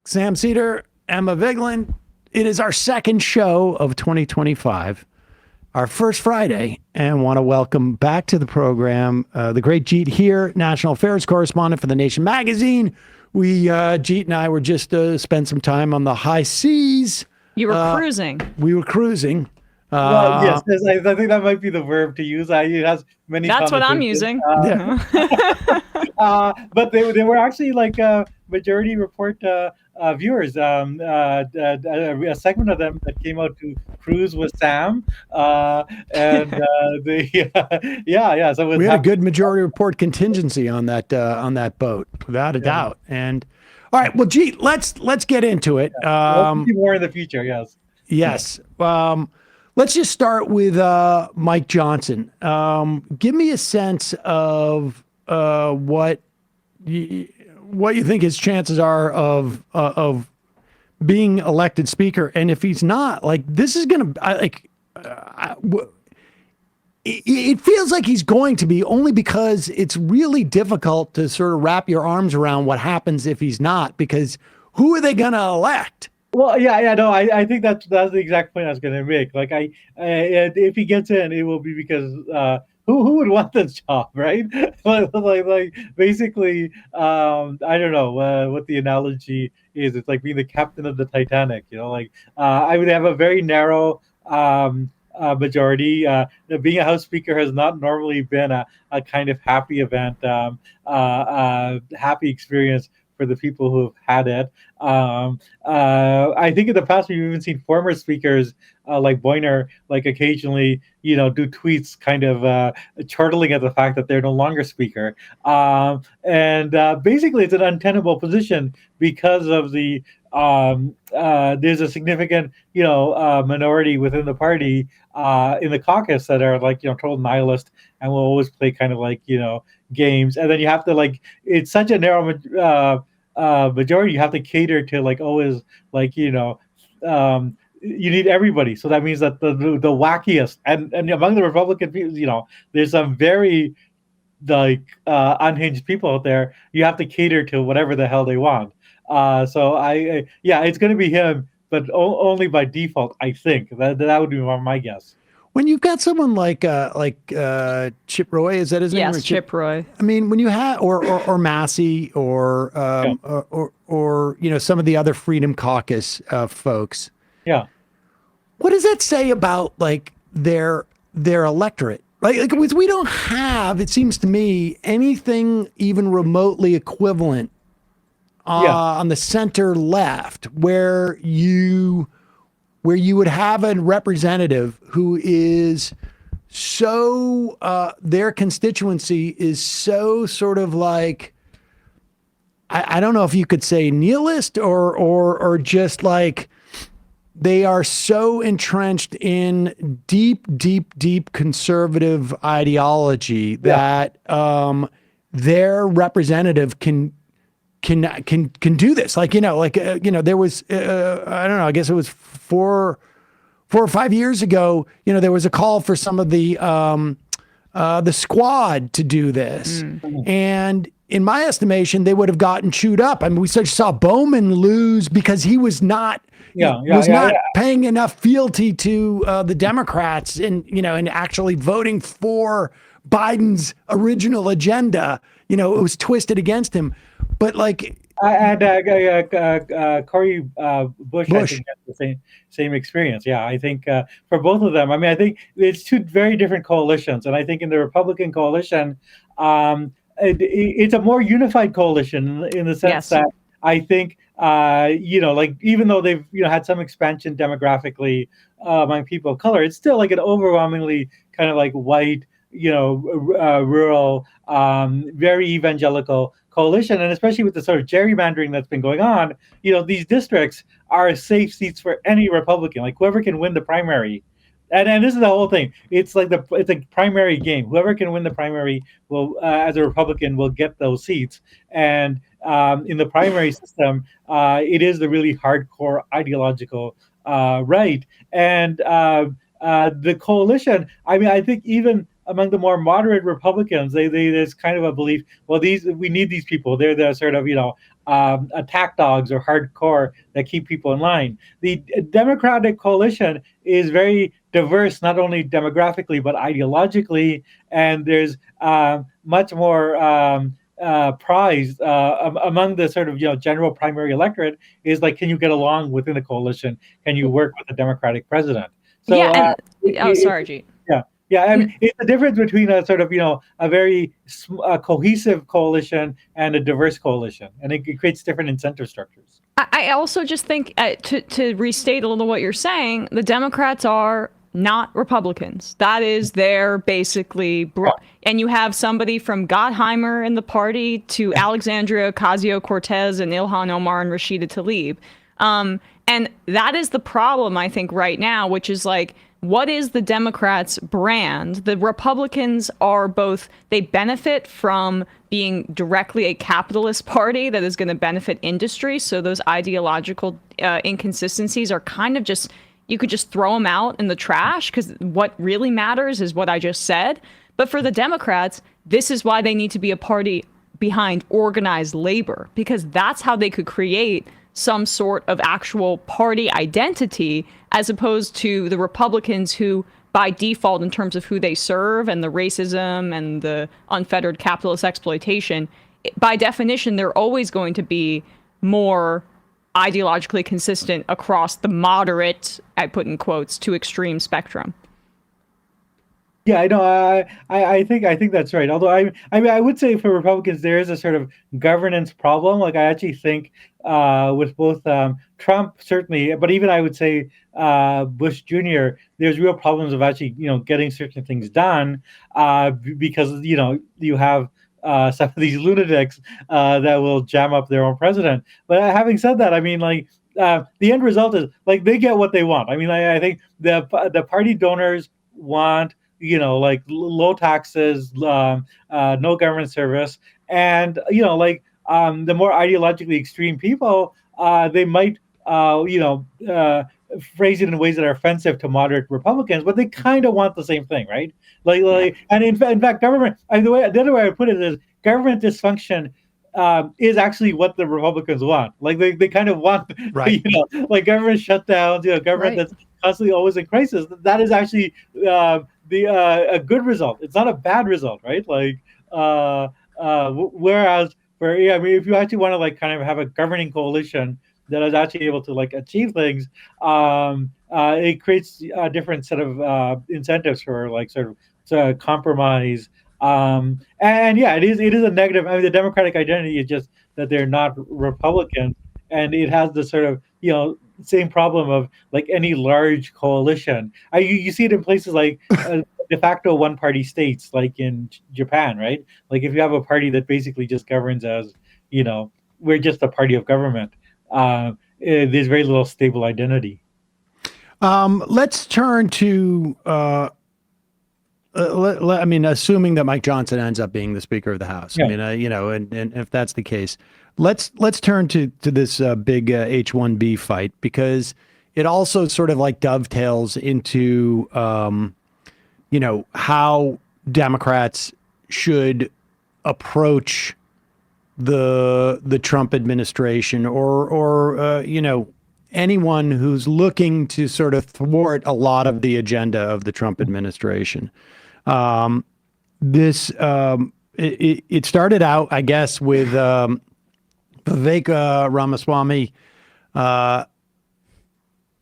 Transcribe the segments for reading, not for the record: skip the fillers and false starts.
Sam Seder, Emma Vigeland. It is our second show of 2025, our first Friday, and want to welcome back to the program the great Jeet Heer, national affairs correspondent for The Nation magazine. Jeet and I were just spent some time on the high seas. You were cruising. We were cruising. Well, yes, I think that might be the verb to use. It has many. That's what I'm using. But they were actually like Majority Report viewers. A segment of them that came out to cruise with Sam, and So we had a good Majority Report contingency on that boat, without a doubt. And all right, well, gee, let's get into it. We'll see more in the future. Yes. Yes. Let's just start with Mike Johnson. Give me a sense of what you think his chances are of being elected speaker, and if he's not, like, this is gonna it feels like he's going to be, only because it's really difficult to sort of wrap your arms around what happens if he's not, because who are they gonna elect? Well, no, I think that's the exact point I was going to make. Like, if he gets in, it will be because who would want this job, right? like basically, I don't know what the analogy is. It's like being the captain of the Titanic. I would have a very narrow majority. Being a House Speaker has not normally been a kind of happy event, happy experience for the people who have had it. I think in the past we've even seen former speakers like Boyner, like occasionally, do tweets kind of chortling at the fact that they're no longer speaker. And basically it's an untenable position because of the there's a significant, minority within the party in the caucus that are like, total nihilist and will always play kind of like, games. And then you have to it's such a narrow majority. You have to cater to always you need everybody. So that means that the wackiest and among the Republican people, there's some very unhinged people out there. You have to cater to whatever the hell they want. So it's going to be him, but only by default. I think that would be my guess. When you've got someone like Chip Roy, is that his name? Yes, Chip Roy. I mean, when you have or Massey or some of the other Freedom Caucus folks. Yeah. What does that say about their electorate? Like we don't have, it seems to me, anything even remotely equivalent on the center left where you would have a representative who is so, their constituency is so sort of like, I don't know if you could say nihilist or just like, they are so entrenched in deep conservative ideology that their representative can do this. There was, I don't know, I guess it was four or 5 years ago, there was a call for some of the squad to do this. And in my estimation, they would have gotten chewed up. I mean, we saw Bowman lose because he was not paying enough fealty to the Democrats and actually voting for Biden's original agenda. It was twisted against him. But and Cory Bush, I think, has the same experience. Yeah, I think for both of them, I mean, I think it's two very different coalitions, and I think in the Republican coalition, it's a more unified coalition in the sense that I think even though they've had some expansion demographically among people of color, it's still an overwhelmingly kind of white, rural, very evangelical coalition. And especially with the sort of gerrymandering that's been going on, these districts are safe seats for any Republican, whoever can win the primary. And this is the whole thing. It's it's a primary game. Whoever can win the primary will, as a Republican, will get those seats. And in the primary system, it is the really hardcore ideological right. And the coalition, I mean, I think even among the more moderate Republicans, there's kind of a belief, well, we need these people. They're the sort of, attack dogs or hardcore that keep people in line. The Democratic coalition is very diverse, not only demographically but ideologically, and there's much more prized among the sort of general primary electorate is like, can you get along within the coalition? Can you work with a Democratic president? So yeah. And sorry, Jeet. yeah. Yeah, I mean, it's the difference between a sort of, a very cohesive coalition and a diverse coalition, and it creates different incentive structures. I also just think, to restate a little what you're saying, the Democrats are not Republicans. That is their basically, and you have somebody from Gottheimer in the party to Alexandria Ocasio-Cortez and Ilhan Omar and Rashida Tlaib. And that is the problem, I think, right now, which is like, what is the Democrats' brand? The Republicans are both, they benefit from being directly a capitalist party that is going to benefit industry. So those ideological inconsistencies are kind of just, you could just throw them out in the trash, because what really matters is what I just said. But for the Democrats, this is why they need to be a party behind organized labor, because that's how they could create some sort of actual party identity, as opposed to the Republicans who, by default, in terms of who they serve and the racism and the unfettered capitalist exploitation, by definition, they're always going to be more ideologically consistent across the moderate, I put in quotes, to extreme spectrum. Yeah, I know. I think that's right. Although I mean, I would say for Republicans there is a sort of governance problem. Like, I actually think with both Trump certainly, but even I would say Bush Jr., there's real problems of actually getting certain things done because you have some of these lunatics that will jam up their own president. But having said that, I mean, like, the end result is like they get what they want. I mean, I think the party donors want like low taxes, no government service, and like the more ideologically extreme people, they might phrase it in ways that are offensive to moderate Republicans, but they kind of want the same thing, right? And in fact, government. I mean, the other way I would put it is government dysfunction is actually what the Republicans want. Like they kind of want, right. Like government shutdowns, government right. that's constantly always in crisis. That is actually a good result. It's not a bad result, right? Like whereas I mean, if you actually want to like kind of have a governing coalition that is actually able to like achieve things, it creates a different set of incentives for like sort of to compromise. And yeah, it is a negative. I mean, the Democratic identity is just that they're not Republican, and it has the sort of same problem of like any large coalition. You see it in places like de facto one-party states, like in Japan, right? Like if you have a party that basically just governs as we're just a party of government, there's very little stable identity. Let's turn to. I mean, assuming that Mike Johnson ends up being the Speaker of the House. Yeah. I mean, and if that's the case, let's turn to this big H-1B fight, because it also sort of like dovetails into, how Democrats should approach the Trump administration or anyone who's looking to sort of thwart a lot of the agenda of the Trump administration. It started out, I guess, with Thea Ramaswami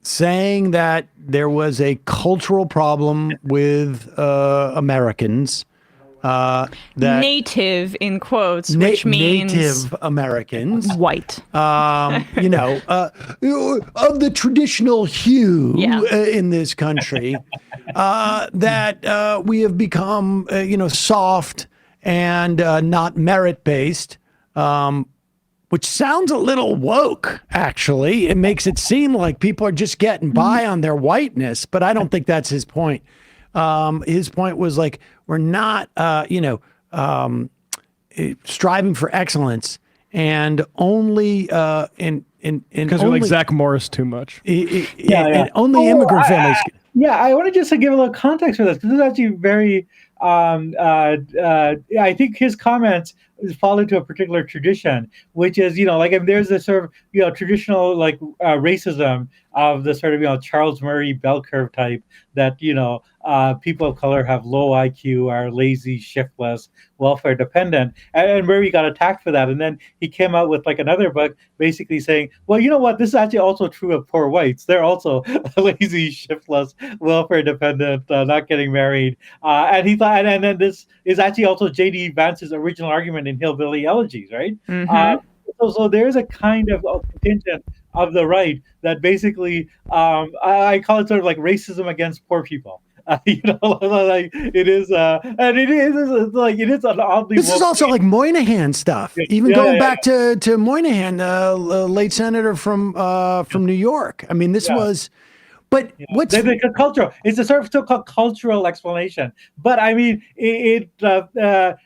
saying that there was a cultural problem with Americans. That native in quotes, which means Native Americans, white, of the traditional hue in this country, that we have become, soft and not merit-based, which sounds a little woke, actually. It makes it seem like people are just getting by on their whiteness, but I don't think that's his point. His point was like, we're not, striving for excellence, and only because we like Zach Morris too much. And only immigrant families. I want to just give a little context for this, because this is actually very. I think his comments fall into a particular tradition, which is, like, if there's this sort of, traditional, like, racism of the sort of, Charles Murray bell curve type that, people of color have low IQ, are lazy, shiftless, welfare dependent. And Murray got attacked for that. And then he came out with like another book basically saying, well, you know what? This is actually also true of poor whites. They're also lazy, shiftless, welfare dependent, not getting married. And he thought, and then this is actually also J.D. Vance's original argument in Hillbilly Elegies, right? So there's a kind of contingent of the right that basically, I call it sort of like racism against poor people. Like it is, and it is like it is an oddly. This is also like Moynihan stuff. Even going back to Moynihan, late senator from New York. I mean, this was. But what's the cultural? It's a sort of so-called cultural explanation. But I mean, the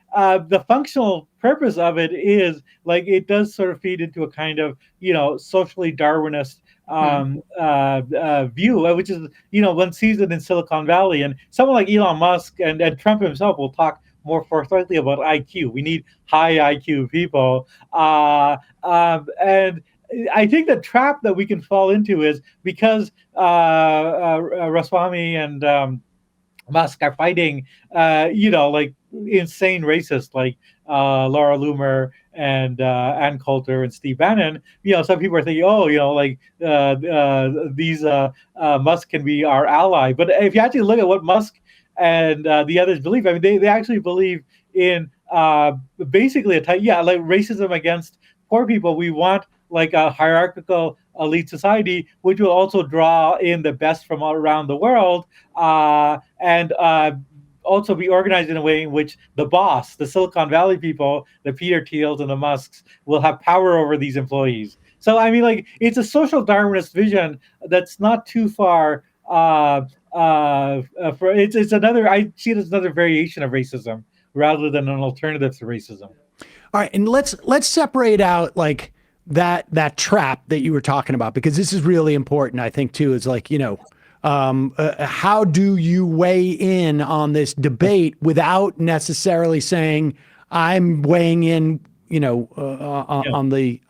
functional purpose of it is like it does sort of feed into a kind of socially Darwinist view, which is one sees it in Silicon Valley, and someone like Elon Musk and Trump himself will talk more forthrightly about IQ. We need high IQ people, and I think the trap that we can fall into is because Ramaswamy and Musk are fighting, like insane racists like Laura Loomer and Ann Coulter and Steve Bannon. Some people are thinking, these Musk can be our ally. But if you actually look at what Musk and the others believe, I mean, they actually believe in basically like racism against poor people. We want like a hierarchical elite society, which will also draw in the best from all around the world, and also be organized in a way in which the boss, the Silicon Valley people, the Peter Thiels and the Musks, will have power over these employees. So I mean, like, it's a social Darwinist vision that's not too far. It's another. I see it as another variation of racism rather than an alternative to racism. All right, and let's separate out like that trap that you were talking about, because this is really important, I think, too, is like, how do you weigh in on this debate without necessarily saying I'm weighing in, on the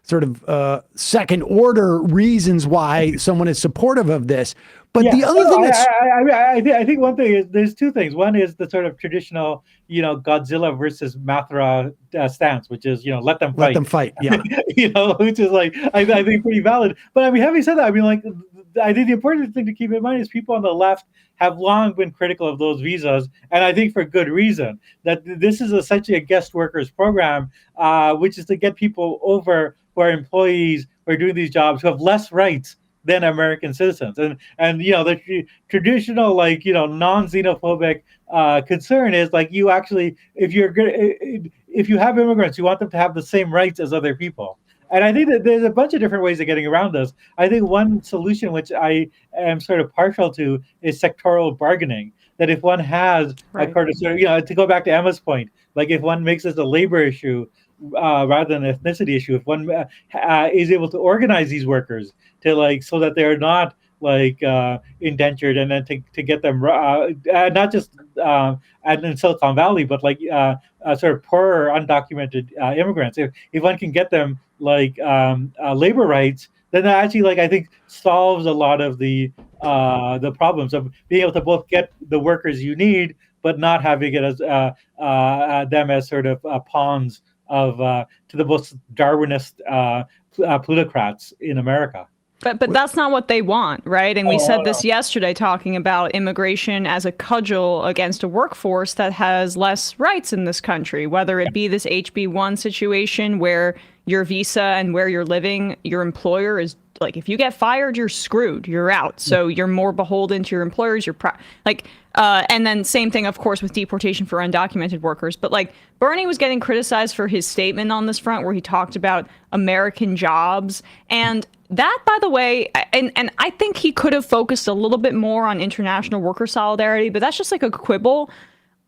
sort of second order reasons why someone is supportive of this. But the other thing that's... I think one thing is, there's two things. One is the sort of traditional, Godzilla versus Mothra stance, which is, let them fight. Let them fight, yeah. Which is like, I think pretty valid. But I mean, having said that, I mean, like, I think the important thing to keep in mind is people on the left have long been critical of those visas, and I think for good reason. That this is essentially a guest workers program, which is to get people over who are employees who are doing these jobs who have less rights than American citizens, and the traditional non-xenophobic concern is like, you actually, if you have immigrants, you want them to have the same rights as other people. And I think that there's a bunch of different ways of getting around this. I think one solution, which I am sort of partial to, is sectoral bargaining. That if one has, to go back to Emma's point, like if one makes this a labor issue rather than an ethnicity issue, if one is able to organize these workers to so that they're not indentured, and then to get them not just in Silicon Valley, but sort of poorer undocumented immigrants. If one can get them labor rights, then that actually I think solves a lot of the problems of being able to both get the workers you need, but not having it as them as sort of pawns of to the most Darwinist plutocrats in America. But that's not what they want, right? And we said this yesterday, talking about immigration as a cudgel against a workforce that has less rights in this country, whether it be this HB1 situation where your visa and where you're living, your employer is like, if you get fired, you're screwed, you're out. So you're more beholden to your employers. And then same thing, of course, with deportation for undocumented workers. But Bernie was getting criticized for his statement on this front, where he talked about American jobs. And that, by the way, and I think he could have focused a little bit more on international worker solidarity, but that's just like a quibble.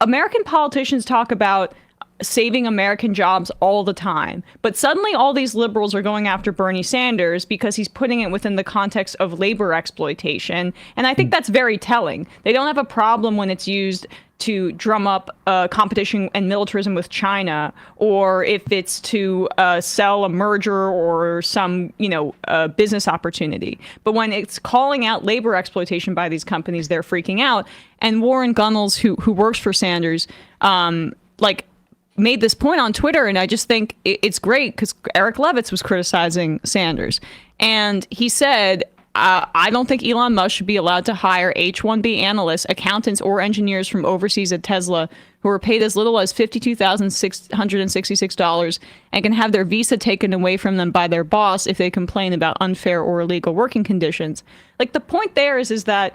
American politicians talk about saving American jobs all the time. But suddenly all these liberals are going after Bernie Sanders because he's putting it within the context of labor exploitation. And I think that's very telling. They don't have a problem when it's used to drum up competition and militarism with China, or if it's to sell a merger or some, business opportunity. But when it's calling out labor exploitation by these companies, they're freaking out. And Warren Gunnels, who works for Sanders, made this point on Twitter, and I just think it's great because Eric Levitz was criticizing Sanders. And he said, I don't think Elon Musk should be allowed to hire H-1B analysts, accountants, or engineers from overseas at Tesla who are paid as little as $52,666 and can have their visa taken away from them by their boss if they complain about unfair or illegal working conditions. Like, the point there is that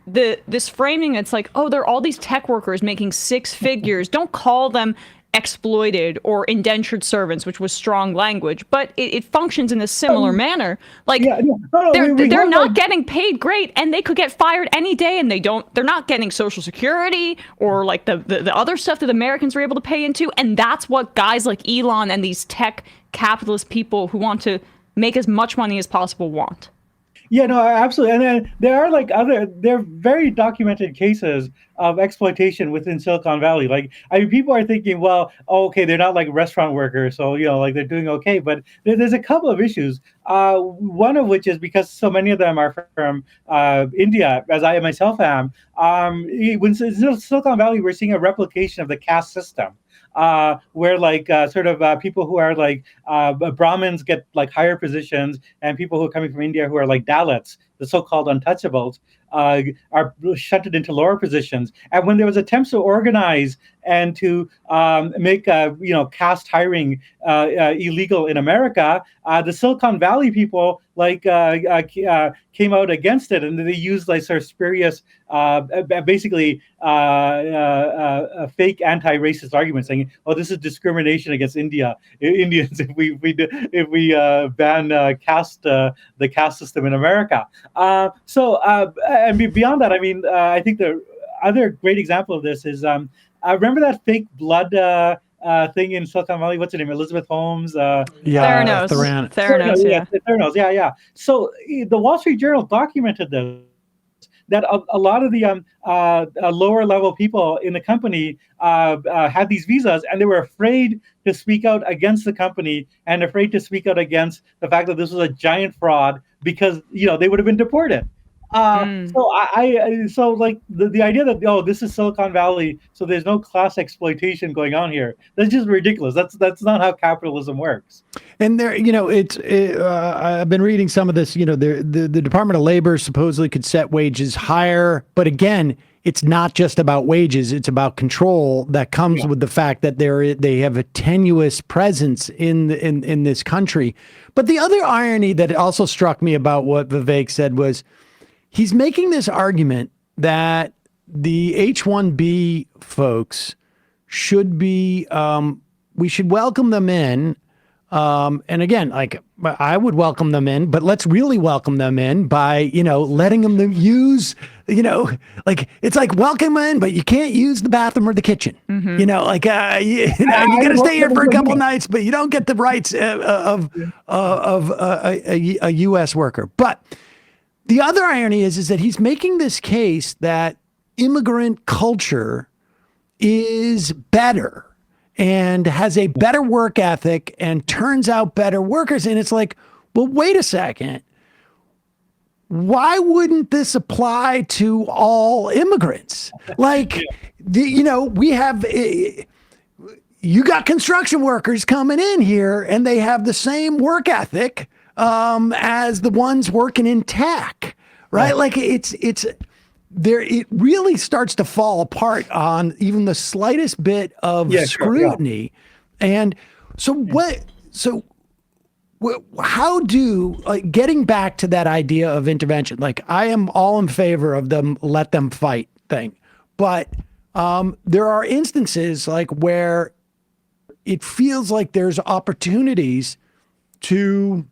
this framing, it's like, oh, there are all these tech workers making six figures. Don't call them exploited or indentured servants, which was strong language, but it functions in a similar manner. Like, they're not getting paid great, and they could get fired any day, and they're not getting Social Security or like the other stuff that Americans were able to pay into. And that's what guys like Elon and these tech capitalist people who want to make as much money as possible want. Yeah, no, absolutely. And then there are very documented cases of exploitation within Silicon Valley. Like, I mean, people are thinking, well, okay, they're not like restaurant workers, so, they're doing okay. But there's a couple of issues. One of which is because so many of them are from India, as I myself am. When Silicon Valley, we're seeing a replication of the caste system. Where people who are like Brahmins get like higher positions, and people who are coming from India who are like Dalits, the so-called untouchables, are shunted into lower positions. And when there was attempts to organize and to make caste hiring illegal in America, the Silicon Valley people came out against it, and they used like sort of spurious, fake anti-racist arguments, saying, "Oh, this is discrimination against Indians if we ban the caste system in America." And beyond that, I mean, I think the other great example of this is remember that fake blood thing in Silicon Valley? What's her name? Elizabeth Holmes. Theranos. Yeah. So the Wall Street Journal documented this, that a lot of the lower level people in the company had these visas, and they were afraid to speak out against the company and afraid to speak out against the fact that this was a giant fraud, because they would have been deported. So the idea that this is Silicon Valley, so there's no class exploitation going on here, that's just ridiculous. That's not how capitalism works. And there, I've been reading some of this. The Department of Labor supposedly could set wages higher, but again, it's not just about wages; it's about control that comes with the fact that they have a tenuous presence in this country. But the other irony that also struck me about what Vivek said was, he's making this argument that the H-1B folks should be, we should welcome them in. And again, like, I would welcome them in, but let's really welcome them in by, letting them use, it's like welcome them in, but you can't use the bathroom or the kitchen. Mm-hmm. You got to stay here for a couple nights, but you don't get the rights of a U.S. worker. But the other irony is that he's making this case that immigrant culture is better and has a better work ethic and turns out better workers. And it's like, well, wait a second. Why wouldn't this apply to all immigrants? Like, we have, you got construction workers coming in here and they have the same work ethic as the ones working in tech, right? Like, it's there. It really starts to fall apart on even the slightest bit of scrutiny. And so how do, getting back to that idea of intervention, like, I am all in favor of them, let them fight thing. But there are instances like where it feels like there's opportunities to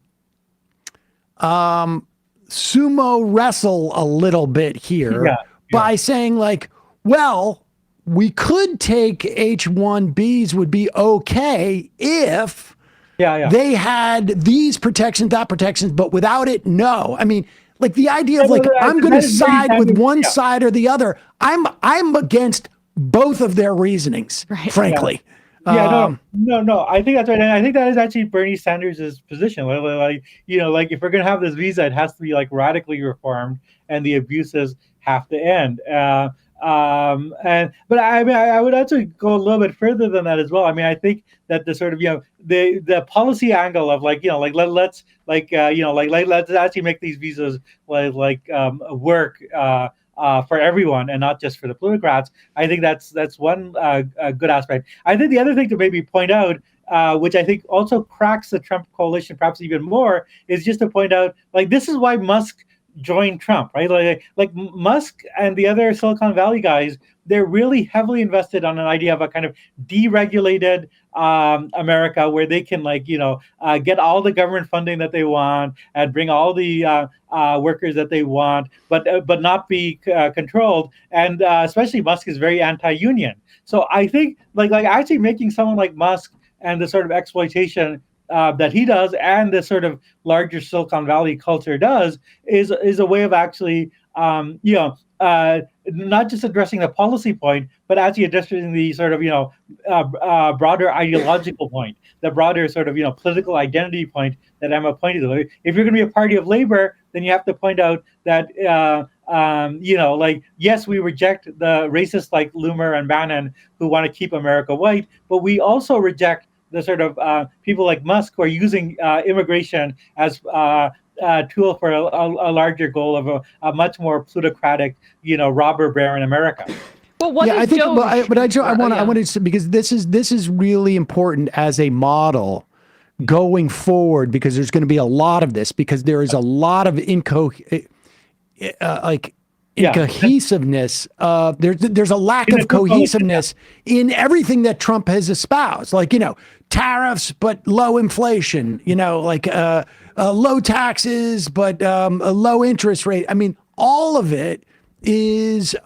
sumo wrestle a little bit here by saying, like, well, we could take H-1Bs would be okay if they had these protections, that protections, but without it, no. I mean, like the idea of like, I'm going to side with one side or the other. I'm against both of their reasonings, frankly. No. I think that's right, and I think that is actually Bernie Sanders' position. Like if we're gonna have this visa, it has to be like radically reformed, and the abuses have to end. But I mean, I would actually go a little bit further than that as well. I mean, I think that the sort of the policy angle of let's actually make these visas work. For everyone and not just for the plutocrats. I think that's one good aspect. I think the other thing to maybe point out, which I think also cracks the Trump coalition perhaps even more, is just to point out, like, this is why Musk joined Trump, right? Like Musk and the other Silicon Valley guys, they're really heavily invested on an idea of a kind of deregulated America where they can get all the government funding that they want and bring all the workers that they want, but not be controlled. And especially Musk is very anti-union. So I think like actually making someone like Musk and the sort of exploitation that he does and the sort of larger Silicon Valley culture does is a way of actually not just addressing the policy point, but actually addressing the sort of broader ideological point, the broader sort of political identity point that Emma pointed to. If you're going to be a party of labor, then you have to point out that yes, we reject the racists like Loomer and Bannon who want to keep America white, but we also reject the sort of people like Musk who are using immigration as tool for a larger goal of a much more plutocratic, robber baron America. Well, what I think, I wanted to, because this is really important as a model going forward, because there's going to be a lot of this, because there is a lot of incohesiveness. There's a lack of cohesiveness in everything that Trump has espoused, tariffs but low inflation, low taxes but a low interest rate. I mean, all of it is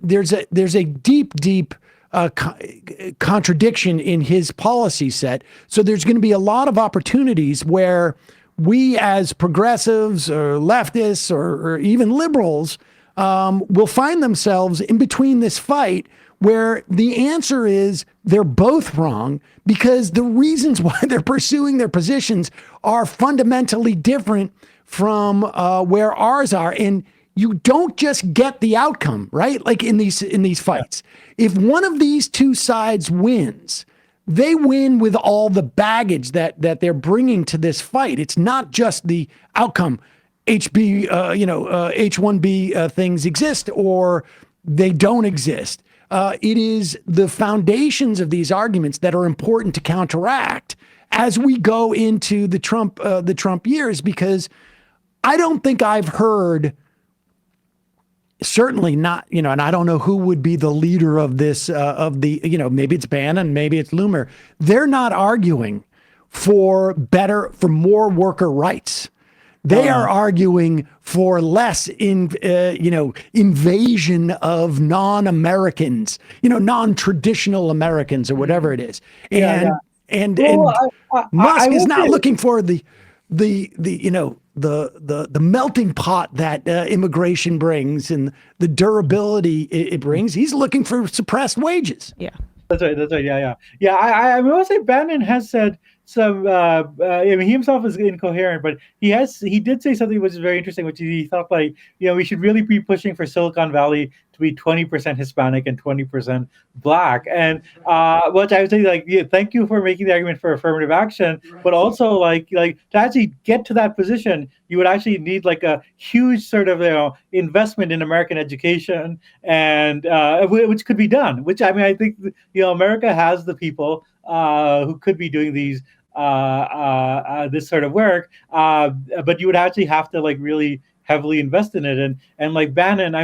there's a deep contradiction in his policy set. So there's going to be a lot of opportunities where we as progressives or leftists or even liberals will find themselves in between this fight, where the answer is they're both wrong because the reasons why they're pursuing their positions are fundamentally different from where ours are. And you don't just get the outcome, right? Like in these fights. If one of these two sides wins, they win with all the baggage that they're bringing to this fight. It's not just the outcome. H-1B things exist or they don't exist. It is the foundations of these arguments that are important to counteract as we go into the Trump years, because I don't think I've heard, certainly not, and I don't know who would be the leader of this, maybe it's Bannon, maybe it's Loomer. They're not arguing for more worker rights. They are arguing for less invasion of non-Americans, non-traditional Americans or whatever it is. And Musk is not looking for the melting pot that immigration brings and the durability it brings. He's looking for suppressed wages. Yeah. That's right. Yeah. I will say Bannon has said some. He himself is incoherent, but he did say something which is very interesting, which is he thought we should really be pushing for Silicon Valley to be 20% Hispanic and 20% Black, and which I would say thank you for making the argument for affirmative action, but also to actually get to that position, you would actually need a huge sort of investment in American education, and which could be done. Which I think America has the people who could be doing these this sort of work, but you would actually have to really heavily invest in it. And like Bannon,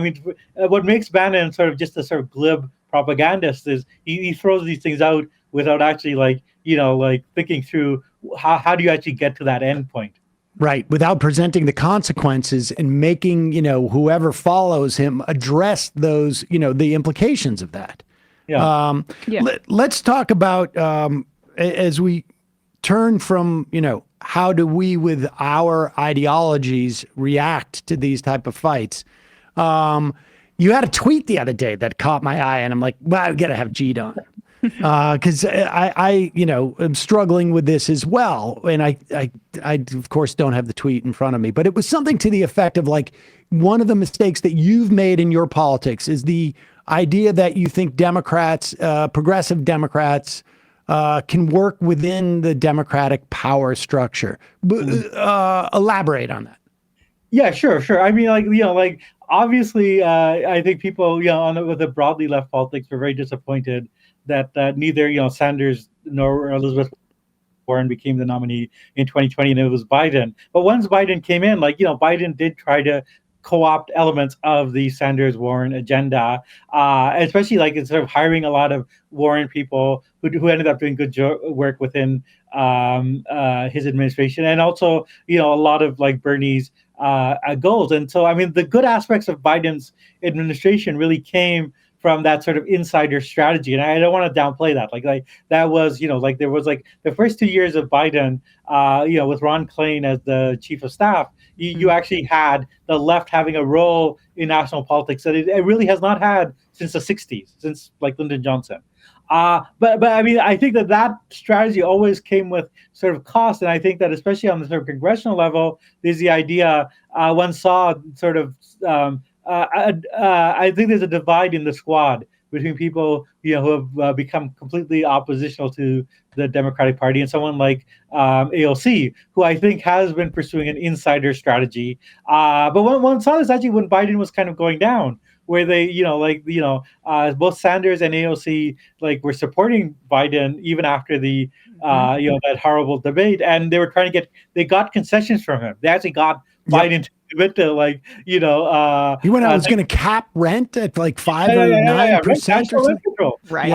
what makes Bannon sort of just a sort of glib propagandist is he throws these things out without actually thinking through how do you actually get to that end point. Right, without presenting the consequences and making whoever follows him address those the implications of that. Yeah. Yeah. Let's talk about as we turn from, how do we with our ideologies react to these type of fights? You had a tweet the other day that caught my eye, and I'm like, well, I got to have Jeet on. Because I am struggling with this as well. And I, of course, don't have the tweet in front of me, but it was something to the effect of like, one of the mistakes that you've made in your politics is the idea that you think Democrats, progressive Democrats, can work within the Democratic power structure. Elaborate on that. Yeah, sure. I mean, obviously, I think people, with the broadly left politics were very disappointed that neither, Sanders nor Elizabeth Warren became the nominee in 2020, and it was Biden. But once Biden came in, Biden did try to co-opt elements of the Sanders-Warren agenda, especially instead of hiring a lot of Warren people who ended up doing good work within his administration, and also a lot of Bernie's goals. And so, I mean, the good aspects of Biden's administration really came from that sort of insider strategy, and I don't want to downplay that. That was, there was the first 2 years of Biden, with Ron Klain as the chief of staff, you actually had the left having a role in national politics that it really has not had since the 60s, since Lyndon Johnson. But I mean, I think that strategy always came with sort of cost, and I think that especially on the sort of congressional level, there's the idea one saw sort of. I think there's a divide in the squad between people who have become completely oppositional to the Democratic Party and someone like AOC, who I think has been pursuing an insider strategy. But one saw this actually when Biden was kind of going down, where they both Sanders and AOC were supporting Biden even after the that horrible debate, and they were trying to they got concessions from him. They actually got Biden to commit to he went out was going to cap rent at 5 or 9% or something. Right.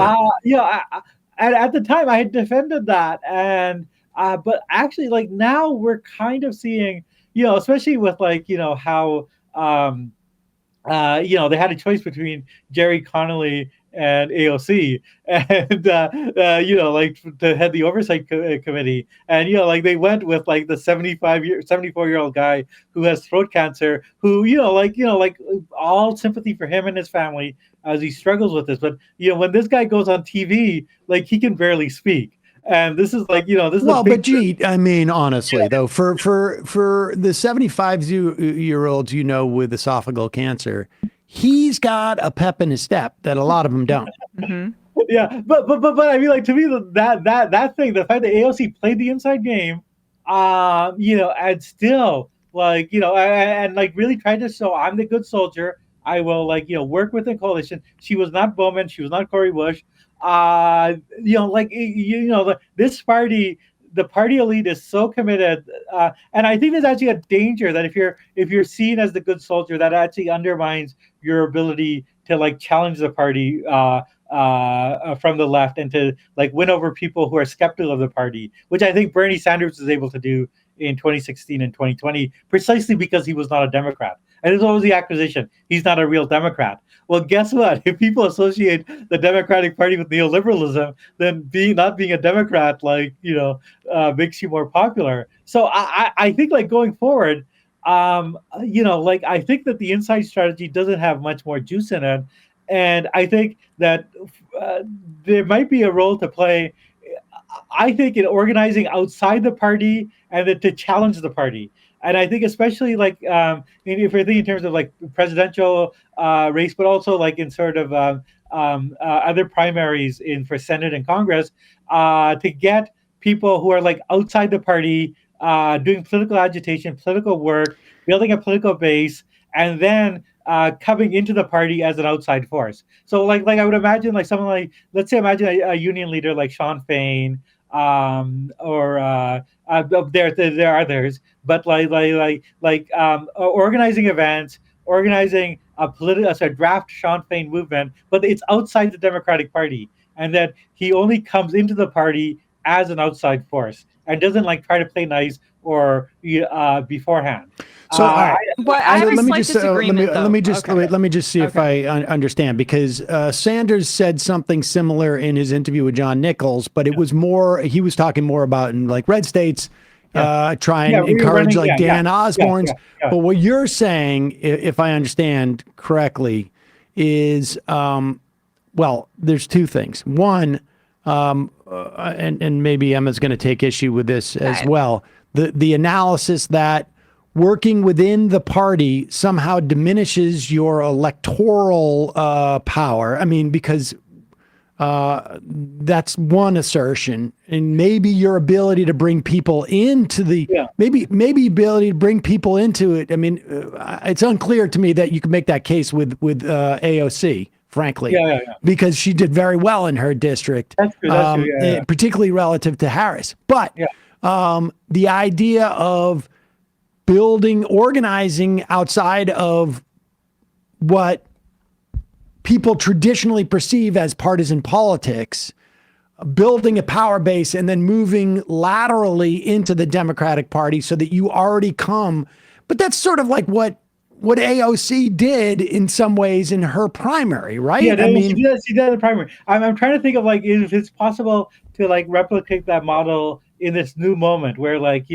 At the time I had defended that, and but actually now we're kind of seeing especially with how they had a choice between Jerry Connolly and AOC, and to head the oversight committee, and they went with the 74-year-old guy who has throat cancer, who all sympathy for him and his family as he struggles with this. But when this guy goes on TV, he can barely speak. And this is this is well, but Jeet, I mean, honestly, though, for the 75-year-olds, with esophageal cancer, he's got a pep in his step that a lot of them don't. Mm-hmm. Yeah, but I mean, to me, that thing, the fact that AOC played the inside game, and still and really tried to show I'm the good soldier. I will work with the coalition. She was not Bowman. She was not Cori Bush. This party, the party elite is so committed, and I think there's actually a danger that if you're seen as the good soldier, that actually undermines your ability to challenge the party from the left and to win over people who are skeptical of the party, which I think Bernie Sanders was able to do in 2016 and 2020, precisely because he was not a Democrat. And there's always the accusation he's not a real Democrat. Well, guess what? If people associate the Democratic Party with neoliberalism, then not being a Democrat makes you more popular. So I think going forward, I think that the inside strategy doesn't have much more juice in it, and I think that there might be a role to play. I think in organizing outside the party and then to challenge the party. And I think especially if you're thinking in terms of presidential race, but also in sort of other primaries for Senate and Congress, to get people who are outside the party, doing political agitation, political work, building a political base, and then coming into the party as an outside force. So I would imagine someone let's say imagine a union leader like Sean Fain, or there are others, but organizing events, organizing a draft Sean Fain movement, but it's outside the Democratic Party, and that he only comes into the party as an outside force and doesn't try to play nice or beforehand. So, all right. But I have a slight disagreement, let me just Okay. let me just see if I understand, because Sanders said something similar in his interview with John Nichols, but it was more, he was talking more about in like red states, try and encourage like Dan Osborne's. But what you're saying, if I understand correctly, is well, there's two things. One, and maybe Emma's going to take issue with this as well. The analysis that working within the party somehow diminishes your electoral power. I mean, because that's one assertion, and maybe your ability to bring people into the maybe ability to bring people into it. I mean, it's unclear to me that you can make that case with AOC. Frankly, because she did very well in her district, that's true. Particularly relative to Harris. But the idea of organizing outside of what people traditionally perceive as partisan politics, building a power base and then moving laterally into the Democratic Party so that you already come. But that's sort of like what AOC did in some ways in her primary, right? Yeah, I mean, she did in the primary. I'm trying to think of like if it's possible to like replicate that model in this new moment where like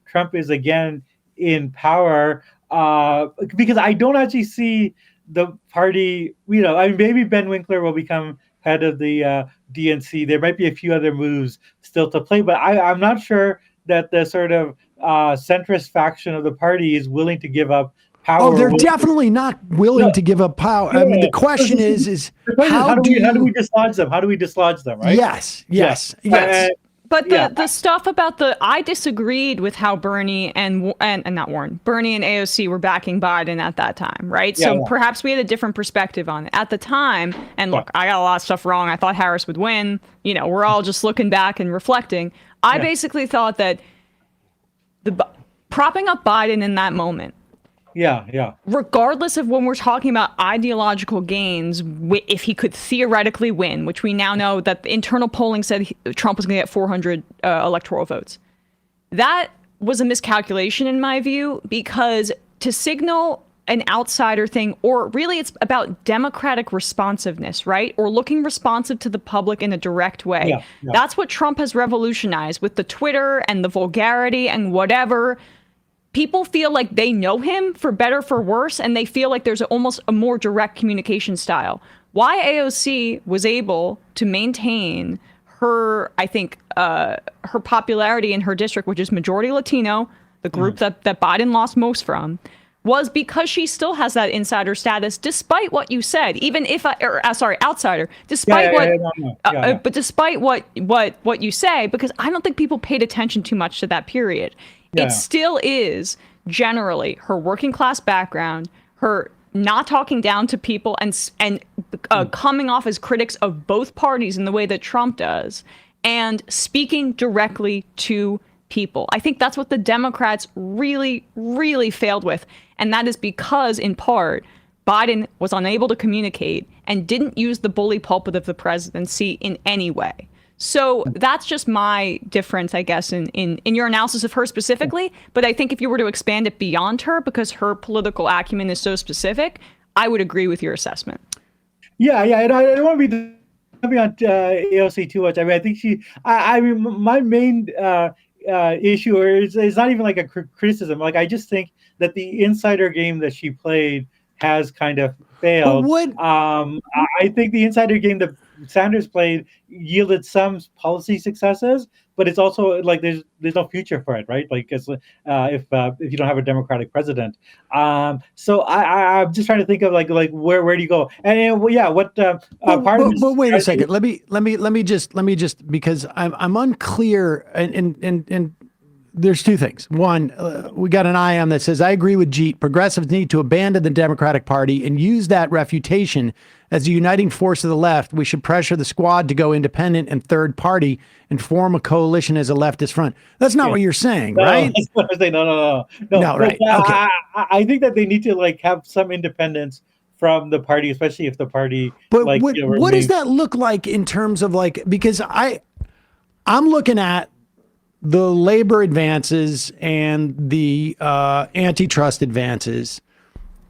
Trump is again in power, because I don't actually see the party. I mean, maybe Ben Winkler will become head of the DNC. There might be a few other moves still to play, but I'm not sure that the sort of centrist faction of the party is willing to give up power. Oh, they're definitely not willing to give up power. I mean, the question is how do we dislodge them? How do we dislodge them? Right? Yes. But the stuff about I disagreed with how Bernie and not Warren, Bernie and AOC were backing Biden at that time, right? So perhaps we had a different perspective on it at the time. And look, I got a lot of stuff wrong. I thought Harris would win. We're all just looking back and reflecting. I basically thought that propping up Biden in that moment, regardless of when we're talking about ideological gains, if he could theoretically win, which we now know that the internal polling said Trump was going to get 400 electoral votes. That was a miscalculation in my view, because to signal an outsider thing, or really it's about democratic responsiveness, right? Or looking responsive to the public in a direct way. That's what Trump has revolutionized with the Twitter and the vulgarity and whatever. People feel like they know him for better, for worse, and they feel like there's almost a more direct communication style. Why AOC was able to maintain her, I think, her popularity in her district, which is majority Latino, the group that Biden lost most from, was because she still has that insider status, despite what you said. Even if, outsider, despite but despite what you say, because I don't think people paid attention too much to that period. It still is generally her working class background, her not talking down to people and coming off as critics of both parties in the way that Trump does, and speaking directly to people. I think that's what the Democrats really, really failed with. And that is because, in part, Biden was unable to communicate and didn't use the bully pulpit of the presidency in any way. So that's just my difference, I guess, in your analysis of her specifically. But I think if you were to expand it beyond her, because her political acumen is so specific, I would agree with your assessment. And I don't want to be coming on AOC too much. I mean, I think my main issue is not even like a criticism. Like, I just think that the insider game that she played has kind of failed. I think the insider game that Sanders played yielded some policy successes, but it's also like there's no future for it, right? Like, if you don't have a Democratic president. So I'm just trying to think of like where do you go? And what part of this? But wait a second. Let me just because I'm unclear and there's two things. One, we got an IM that says, I agree with Jeet. Progressives need to abandon the Democratic Party and use that refutation as a uniting force of the left. We should pressure the squad to go independent and third party and form a coalition as a leftist front. That's not what you're saying, right? No, right. Okay. I think that they need to like have some independence from the party, especially if the party. But what does that look like in terms of like, because I'm looking at the labor advances and the antitrust advances.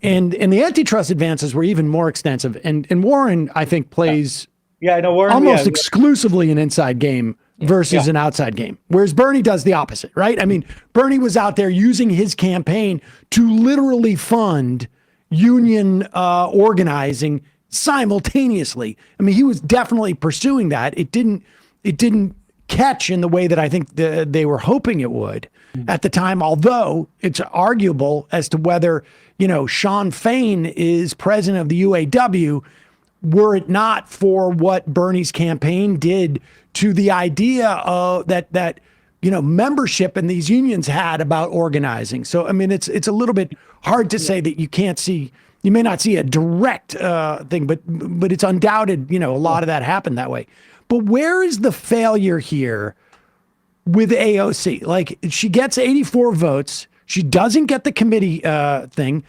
And the antitrust advances were even more extensive. And Warren, I think, plays I know Warren, almost exclusively an inside game versus an outside game, whereas Bernie does the opposite, right? I mean, Bernie was out there using his campaign to literally fund union organizing simultaneously. I mean, he was definitely pursuing that. It didn't catch in the way that I think they were hoping it would at the time, although it's arguable as to whether, Sean Fain is president of the UAW, were it not for what Bernie's campaign did to the idea of that membership in these unions had about organizing. So, I mean, it's a little bit hard to say that you may not see a direct thing, but it's undoubted, a lot of that happened that way. But where is the failure here with AOC? Like, she gets 84 votes. She doesn't get the committee thing.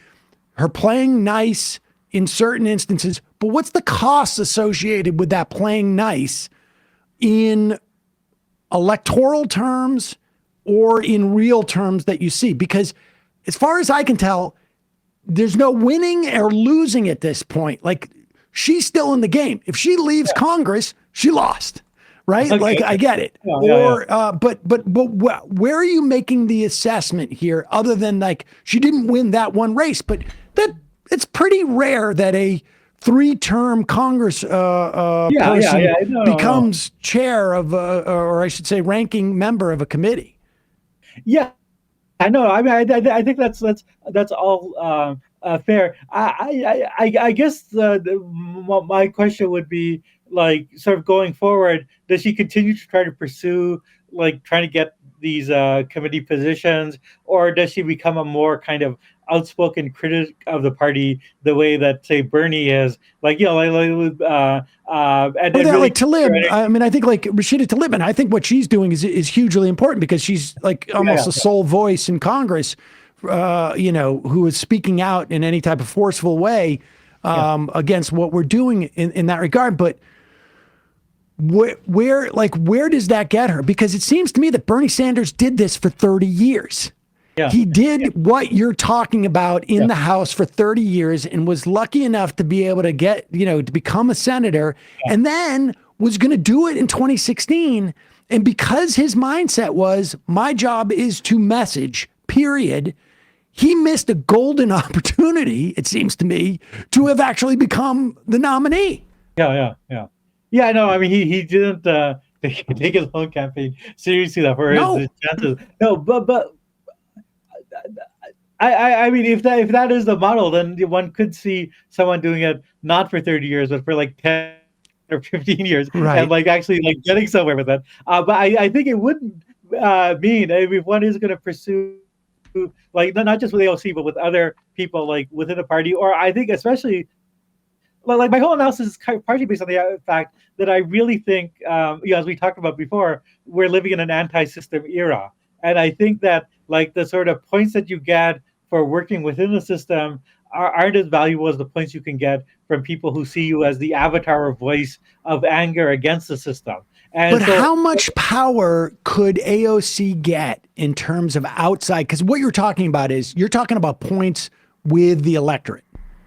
Her playing nice in certain instances. But what's the cost associated with that playing nice in electoral terms or in real terms that you see? Because as far as I can tell, there's no winning or losing at this point. Like, she's still in the game. If she leaves Congress, she lost, right? Okay. Like, I get it. But where are you making the assessment here other than like, she didn't win that one race, but that it's pretty rare that a 3-term Congress person becomes chair of, or I should say ranking member of a committee. Yeah, I know. I mean, I think that's all fair. I guess my question would be, like, sort of going forward, does she continue to try to pursue, like, trying to get these committee positions, or does she become a more kind of outspoken critic of the party the way that, say, Bernie is? Like, Talib. I mean, I think like Rashida Tlaib, and I think what she's doing is hugely important because she's like almost a sole voice in Congress, who is speaking out in any type of forceful way against what we're doing in that regard. But where does that get her? Because it seems to me that Bernie Sanders did this for 30 years. Yeah. He did what you're talking about in the House for 30 years and was lucky enough to be able to get, to become a senator, and then was going to do it in 2016. And because his mindset was, my job is to message, period, he missed a golden opportunity, it seems to me, to have actually become the nominee. Yeah, no, I mean, he didn't take his own campaign seriously enough for his chances. No, but I mean, if that is the model, then one could see someone doing it not for 30 years, but for like 10 or 15 years, right, and like actually like getting somewhere with it. But I think it wouldn't mean, if one is going to pursue, like, not just with AOC, but with other people like within the party, or I think especially, like, my whole analysis is partially based on the fact that I really think, as we talked about before, we're living in an anti-system era. And I think that, like, the sort of points that you get for working within the system aren't as valuable as the points you can get from people who see you as the avatar or voice of anger against the system. But how much power could AOC get in terms of outside? Because what you're talking about is you're talking about points with the electorate.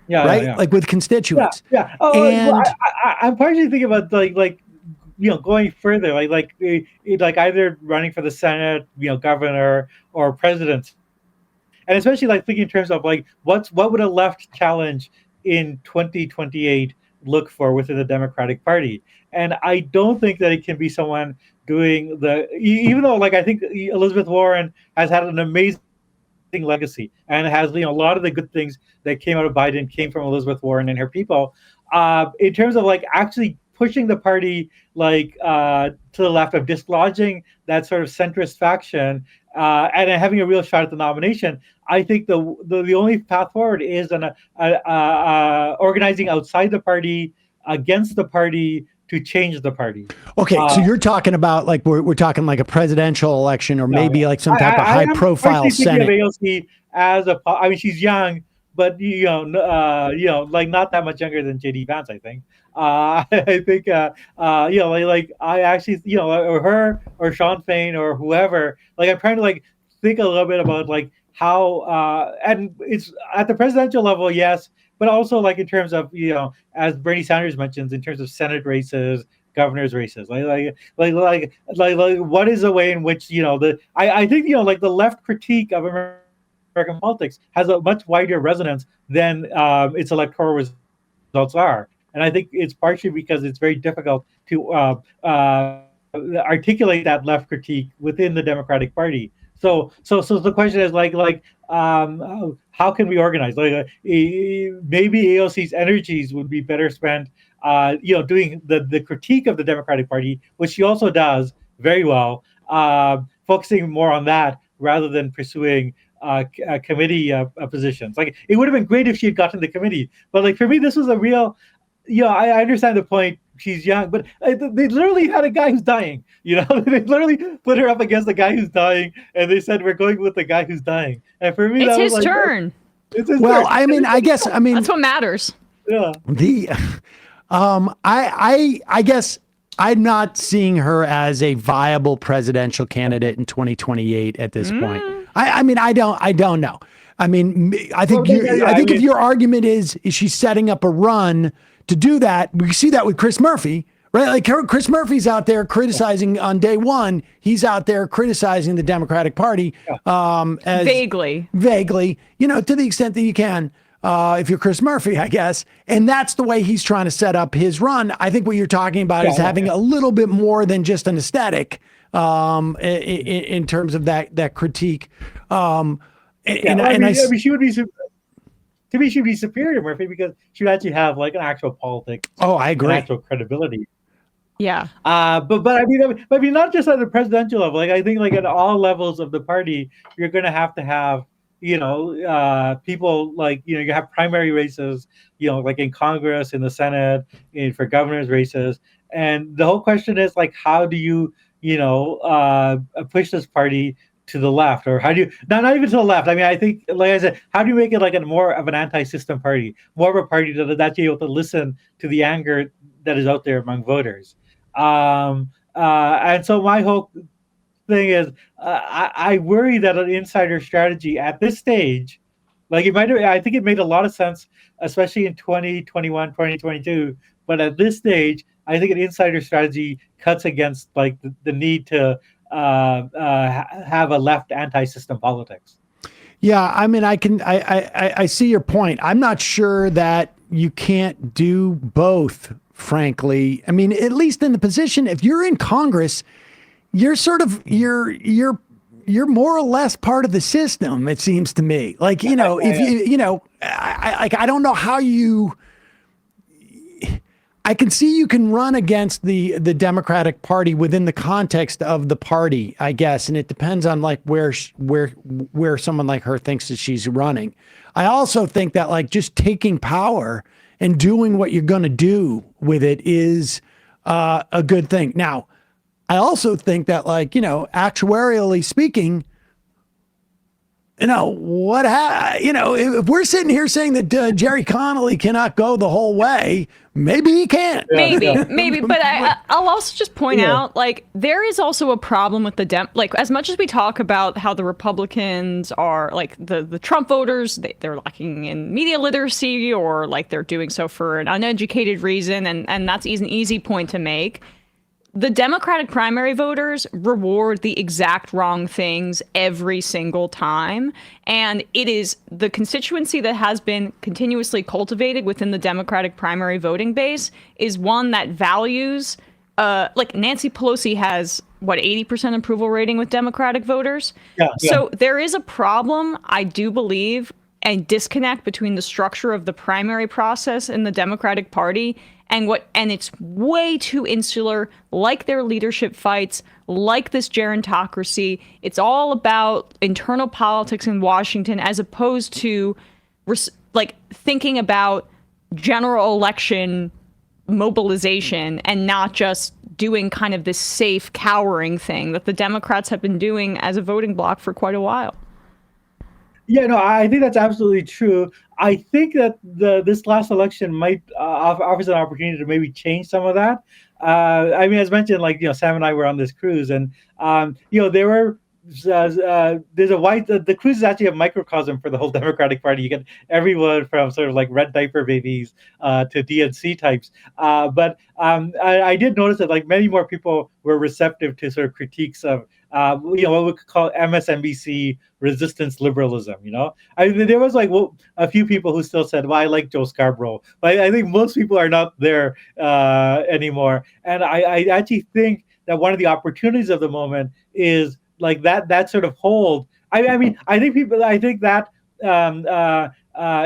Yeah, right? Yeah. Like with constituents. Yeah. Oh, and I'm partially thinking about going further, like either running for the Senate, governor, or president, and especially like thinking in terms of like what would a left challenge in 2028 look for within the Democratic Party? And I don't think that it can be someone doing even though, like, I think Elizabeth Warren has had an amazing legacy and has, a lot of the good things that came out of Biden came from Elizabeth Warren and her people. In terms of like actually pushing the party to the left, of dislodging that sort of centrist faction and having a real shot at the nomination, I think the only path forward is organizing outside the party, against the party, to change the party. Okay, so you're talking about like we're talking like a presidential election, or maybe like some type of high-profile Senate. AOC as I mean, she's young, but like not that much younger than JD Vance, I think. I think like I actually or her or Sean Fain or whoever. Like I'm trying to like think a little bit about like how and it's at the presidential level, yes, but also like in terms of as Bernie Sanders mentions, in terms of Senate races, governor's races, like what is the way in which I think like the left critique of American politics has a much wider resonance than its electoral results are. And I think it's partially because it's very difficult to articulate that left critique within the Democratic Party. So the question is how can we organize? Maybe AOC's energies would be better spent, doing the critique of the Democratic Party, which she also does very well, focusing more on that rather than pursuing committee positions. Like it would have been great if she had gotten the committee, but like for me, this was a real. I understand the point. She's young, but they literally had a guy who's dying. They literally put her up against the guy who's dying, and they said we're going with the guy who's dying. And for me, it's that his was like, turn. It's his Well, turn. I mean, I guess That's what matters. Yeah. I guess I'm not seeing her as a viable presidential candidate in 2028 at this point. I mean, I don't know. I mean, I think if your argument is she's setting up a run to do that, we see that with Chris Murphy, right? Like Chris Murphy's out there criticizing on day one. He's out there criticizing the Democratic Party as vaguely, to the extent that you can. If you're Chris Murphy, I guess. And that's the way he's trying to set up his run. I think what you're talking about is having a little bit more than just an aesthetic in terms of that critique. I mean, she would be. To me, she'd be superior to Murphy because she would actually have like an actual politics. Oh, I agree. An actual credibility. Yeah. But I mean, not just at the presidential level. Like I think like at all levels of the party, you're going to have people like you have primary races, like in Congress, in the Senate, for governor's races, and the whole question is like, how do you push this party to the left, or how do you not even to the left? I mean, I think, like I said, how do you make it like a more of an anti-system party, more of a party that's actually able to listen to the anger that is out there among voters? And so my whole thing is, I worry that an insider strategy at this stage, like I think it made a lot of sense, especially in 2021, 2022. But at this stage, I think an insider strategy cuts against like the need to have a left anti-system politics. Yeah, I mean, I see your point. I'm not sure that you can't do both, frankly. I mean, at least in the position, if you're in Congress, you're sort of you're more or less part of the system, it seems to me. Like, if I don't know how I can see you can run against the Democratic Party within the context of the party, I guess, and it depends on like where someone like her thinks that she's running. I also think that like just taking power and doing what you're going to do with it is a good thing. Now, I also think that like actuarially speaking, if we're sitting here saying that Jerry Connolly cannot go the whole way, maybe he can't. Maybe. But I'll also just point out, like, there is also a problem with like, as much as we talk about how the Republicans are, like, the Trump voters, they're lacking in media literacy, or, like, they're doing so for an uneducated reason, and that's an easy point to make. The Democratic primary voters reward the exact wrong things every single time. And it is the constituency that has been continuously cultivated within the Democratic primary voting base is one that values, like Nancy Pelosi has, 80% approval rating with Democratic voters? Yeah. So there is a problem, I do believe, and disconnect between the structure of the primary process in the Democratic Party and it's way too insular, like their leadership fights, like this gerontocracy. It's all about internal politics in Washington, as opposed to like thinking about general election mobilization and not just doing kind of this safe cowering thing that the Democrats have been doing as a voting bloc for quite a while. Yeah, no, I think that's absolutely true. I think that this last election might offers an opportunity to maybe change some of that. I mean, as mentioned, like Sam and I were on this cruise, and there were. There's a wide the cruise is actually a microcosm for the whole Democratic Party. You get everyone from sort of like red diaper babies to DNC types. But I did notice that like many more people were receptive to sort of critiques of what we could call MSNBC resistance liberalism. There was like a few people who still said, "Well, I like Joe Scarborough," but I think most people are not there anymore. And I actually think that one of the opportunities of the moment is like that sort of hold. I mean, I think that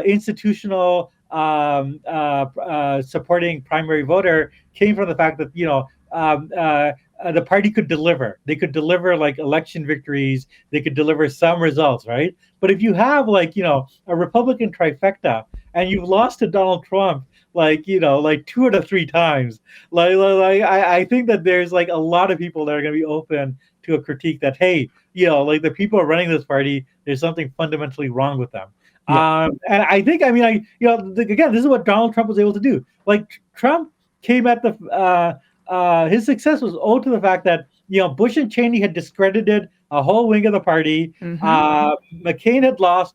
institutional supporting primary voter came from the fact that the party could deliver. They could deliver like election victories. They could deliver some results, right? But if you have like a Republican trifecta and you've lost to Donald Trump like 2 out of 3 times, I think that there's like a lot of people that are going to be open to a critique that, hey, like the people are running this party, there's something fundamentally wrong with them. Yeah. And I think, again, this is what Donald Trump was able to do. Like Trump came at his success was owed to the fact that Bush and Cheney had discredited a whole wing of the party. Mm-hmm. McCain had lost,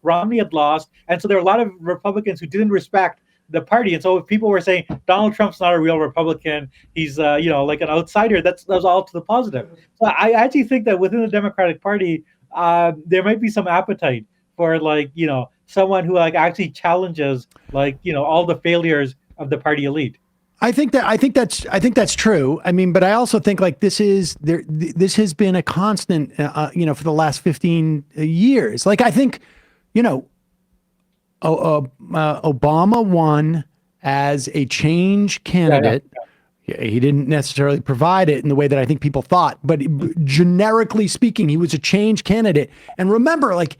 Romney had lost, and so there were a lot of Republicans who didn't respect the party. And so if people were saying Donald Trump's not a real Republican, he's like an outsider, that's all to the positive. So I actually think that within the Democratic Party, there might be some appetite for like someone who like actually challenges like all the failures of the party elite. I think that's true. I mean, but I also think like this has been a constant, for the last 15 years. Like I think, Obama won as a change candidate. Yeah. He didn't necessarily provide it in the way that I think people thought, but generically speaking, he was a change candidate. And remember, like,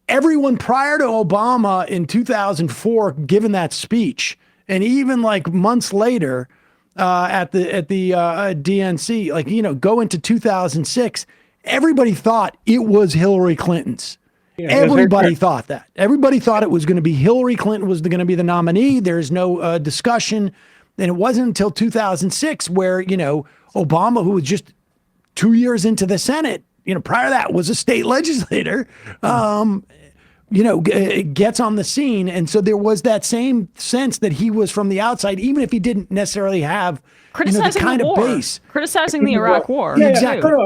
everyone prior to Obama in 2004, given that speech, and even like months later at the DNC, like, go into 2006, everybody thought it was Hillary Clinton's. Yeah, everybody thought that. Everybody thought it was going to be Hillary Clinton was going to be the nominee. There's no discussion. And it wasn't until 2006 where, Obama, who was just 2 years into the Senate, prior to that was a state legislator, gets on the scene. And so there was that same sense that he was from the outside, even if he didn't necessarily have criticizing the kind the of war. Base. Criticizing the Iraq War. Yeah, exactly. No,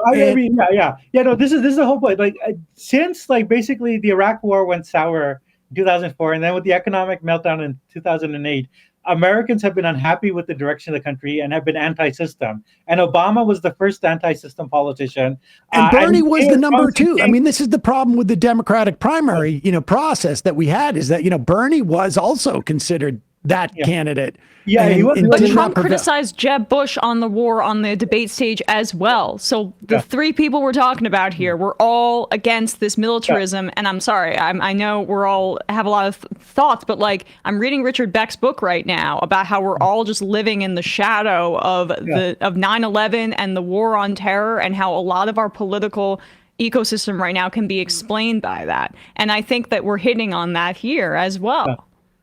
this is the whole point. Like since like basically the Iraq War went sour in 2004, and then with the economic meltdown in 2008, Americans have been unhappy with the direction of the country and have been anti-system. And Obama was the first anti-system politician. And Bernie was the number 2. I mean, this is the problem with the Democratic primary, process that we had, is that, Bernie was also considered that candidate. Yeah, he was. But Trump criticized Jeb Bush on the war on the debate stage as well. So the 3 people we're talking about here were all against this militarism. Yeah. And I'm sorry, I know we're all have a lot of thoughts, but like I'm reading Richard Beck's book right now about how we're all just living in the shadow of 9/11 and the war on terror, and how a lot of our political ecosystem right now can be explained by that. And I think that we're hitting on that here as well. Yeah.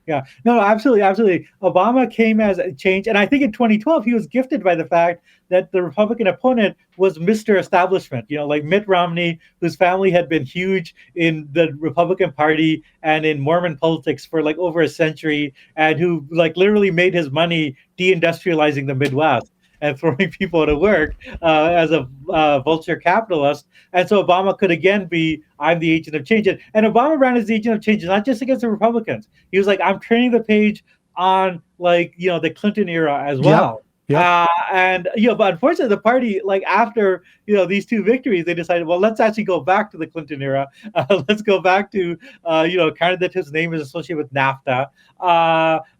Yeah, no, absolutely. Obama came as a change. And I think in 2012, he was gifted by the fact that the Republican opponent was Mr. Establishment, like Mitt Romney, whose family had been huge in the Republican Party and in Mormon politics for like over a century, and who like literally made his money deindustrializing the Midwest and throwing people to work as a vulture capitalist. And so Obama could again be, I'm the agent of change. And Obama ran as the agent of change, not just against the Republicans. He was like, I'm turning the page on like, the Clinton era as well. Yep. But unfortunately, the party, like after, these 2 victories, they decided, well, let's actually go back to the Clinton era. Let's go back to, candidate whose name is associated with NAFTA.